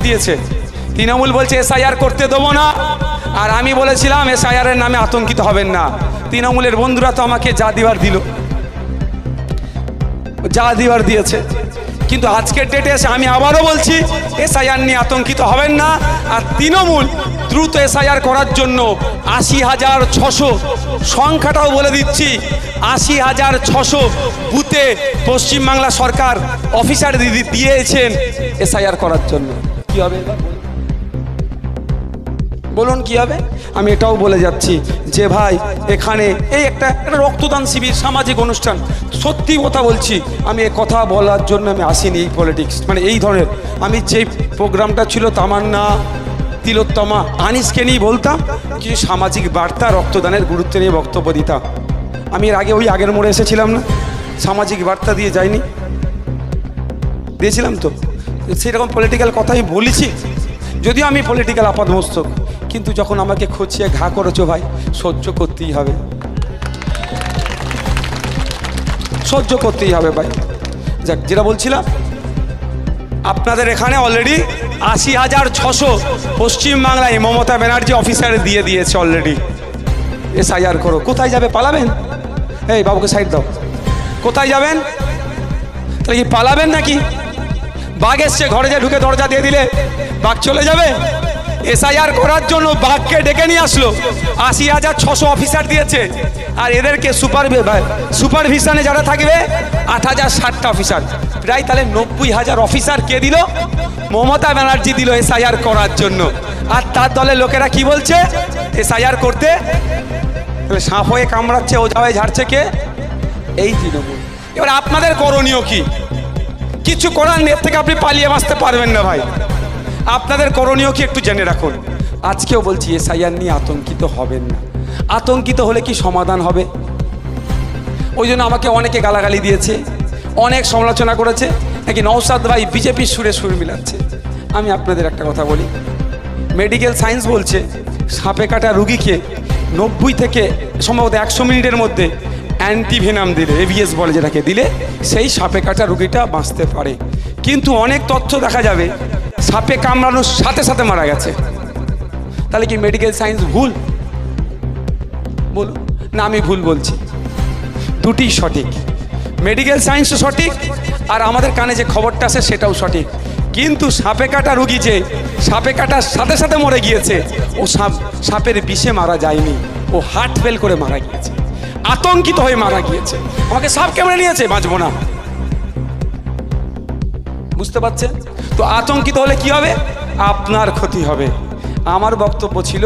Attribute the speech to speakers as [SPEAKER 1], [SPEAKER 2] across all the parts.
[SPEAKER 1] দিয়েছে। তৃণমূল বলছে এসআইআর করতে দেবো না, আর আমি বলেছিলাম এসআইআরের নামে আতঙ্কিত হবেন না। তৃণমূলের বন্ধুরা তো আমাকে যা দিবার দিল, যা দিবার দিয়েছে। কিন্তু আজকের ডেটে এসে আমি আবারও বলছি এসআইআর নিয়ে আতঙ্কিত হবেন না। আর তৃণমূল দ্রুত এসআইআর করার জন্য ৮০,৬০০ সংখ্যাটাও বলে দিচ্ছি, ৮০,৬০০ বুথে পশ্চিমবাংলা সরকার অফিসার দিয়েছেন এসআইআর করার জন্য। কি হবে এবার বলুন, কি হবে? আমি এটাও বলে যাচ্ছি যে ভাই এখানে এই একটা রক্তদান শিবির, সামাজিক অনুষ্ঠান। সত্যি কথা বলছি, আমি এ কথা বলার জন্য আমি আসিনি এই পলিটিক্স, মানে এই ধরনের। আমি যেই প্রোগ্রামটা ছিল তামান্না, তিলোত্তমা, আনিসকে নিয়ে বলতাম কিছু সামাজিক বার্তা, রক্তদানের গুরুত্ব নিয়ে বক্তব্য দিতাম। আমি এর আগে ওই আগের মোড়ে এসেছিলাম না, সামাজিক বার্তা দিয়ে যাইনি? দিয়েছিলাম তো। সেরকম পলিটিক্যাল কথাই বলেছি, যদিও আমি পলিটিক্যাল আপাদমস্তক, কিন্তু যখন আমাকে খচিয়ে ঘা করেছো ভাই, সহ্য করতেই হবে, সহ্য করতেই হবে ভাই। যাক, যেটা বলছিলাম, আপনাদের এখানে অলরেডি ৮০,৬০০ পশ্চিমবাংলায় মমতা ব্যানার্জি অফিসার দিয়ে দিয়েছে অলরেডি। এসআইআর করো। কোথায় যাবে? পালাবেন? এই বাবুকে সাইড দাও। কোথায় যাবেন? তাহলে কি পালাবেন নাকি? বাঘ এসছে, ঘরে যে ঢুকে দরজা দিয়ে দিলে বাঘ চলে যাবে? এসআইআর করার জন্য বাঘকে ডেকে নিয়ে আসলো, ৮০,৬০০ অফিসার দিয়েছে। আর এদেরকে সুপারভিশনে যারা থাকবে ৮,০৬০টা অফিসার, প্রায় তাহলে ৯০,০০০ অফিসার কে দিল? মমতা ব্যানার্জি দিল এসআইআর করার জন্য। আর তার দলের লোকেরা কি বলছে? এসআইআর করতে। তাহলে সাপ হয়ে কামড়াচ্ছে, ওঝা হয়ে ঝাড়ছে কে? এই তৃণমূল। এবার আপনাদের করণীয় কি? কিছু করার নেই, থেকে আপনি পালিয়ে বাঁচতে পারবেন না ভাই। আপনাদের করণীয় কি একটু জেনে রাখুন। আজকেও বলছি এসআইআর নিয়ে আতঙ্কিত হবেন না। আতঙ্কিত হলে কি সমাধান হবে? ওই জন্য আমাকে অনেকে গালাগালি দিয়েছে, অনেক সমালোচনা করেছে, নাকি নওশাদ ভাই বিজেপির সুরে সুর মিলাচ্ছে। আমি আপনাদের একটা কথা বলি, মেডিকেল সায়েন্স বলছে সাপে কাটা রুগীকে 90 থেকে সম্ভবত 100 মিনিটের মধ্যে অ্যান্টিভেনাম দিলে, এভিএস বলে যেটাকে, দিলে সেই সাপে কাটা রুগীটা বাঁচতে পারে। কিন্তু অনেক তথ্য দেখা যাবে সাপে কামড়ানোর সাথে সাথে মারা গেছে। তাহলে কি মেডিকেল সায়েন্স ভুল? বলুন না, আমি ভুল বলছি? দুটি সঠিক, মেডিকেল সায়েন্সও সঠিক, আর আমাদের কানে যে খবরটা আসে সেটাও সঠিক। কিন্তু সাপে কাটা রুগী যে সাপে কাটার সাথে সাথে মরে গিয়েছে, ও সাপের বিষে মারা যায়নি, ও হার্ট ফেল করে মারা গিয়েছে, আতঙ্কিত হয়ে মারা গিয়েছে। আমাকে সাপ কেমনে নিয়েছে, বাঁচবো না। বুঝতে পারছেন তো? আতঙ্কিত হলে কি হবে? আপনার ক্ষতি হবে। আমার বক্তব্য ছিল,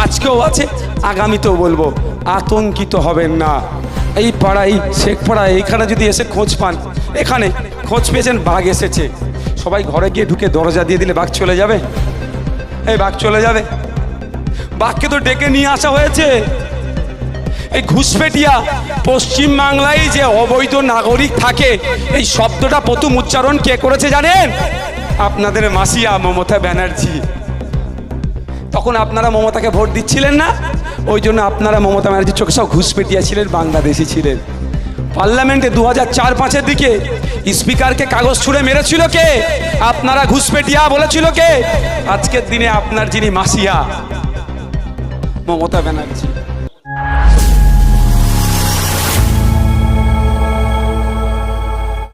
[SPEAKER 1] আজকেও আছে, আগামীতেও বলবো, আতঙ্কিত হবেন না। এই পাড়ায়, শেখ পাড়ায়, এইখানে যদি এসে খোঁজ পান, এখানে খোঁজ পেয়েছেন বাঘ এসেছে, সবাই ঘরে গিয়ে ঢুকে দরজা দিয়ে দিলে বাঘ চলে যাবে? এই বাঘ চলে যাবে? বাঘকে তো ডেকে নিয়ে আসা হয়েছে। এই ঘুষপেটিয়া পশ্চিমবাংলায় যে অবৈধ নাগরিক থাকে, এই শব্দটা প্রথম উচ্চারণ কে করেছে জানেন? আপনাদের মাসিয়া মমতা ব্যানার্জি। তখন আপনারা মমতাকে ভোট দিচ্ছিলেন না, ওই জন্য আপনারা মমতা ব্যানার্জির চোখে সব ঘুষপেটিয়া ছিলেন, বাংলাদেশি ছিলেন। পার্লামেন্টে 2004-05-এর দিকে স্পিকারকে কাগজ ছুঁড়ে মেরেছিল কে? আপনারা ঘুষপেটিয়া বলেছিল কে? আজকের দিনে আপনার যিনি মাসিয়া, মমতা ব্যানার্জি।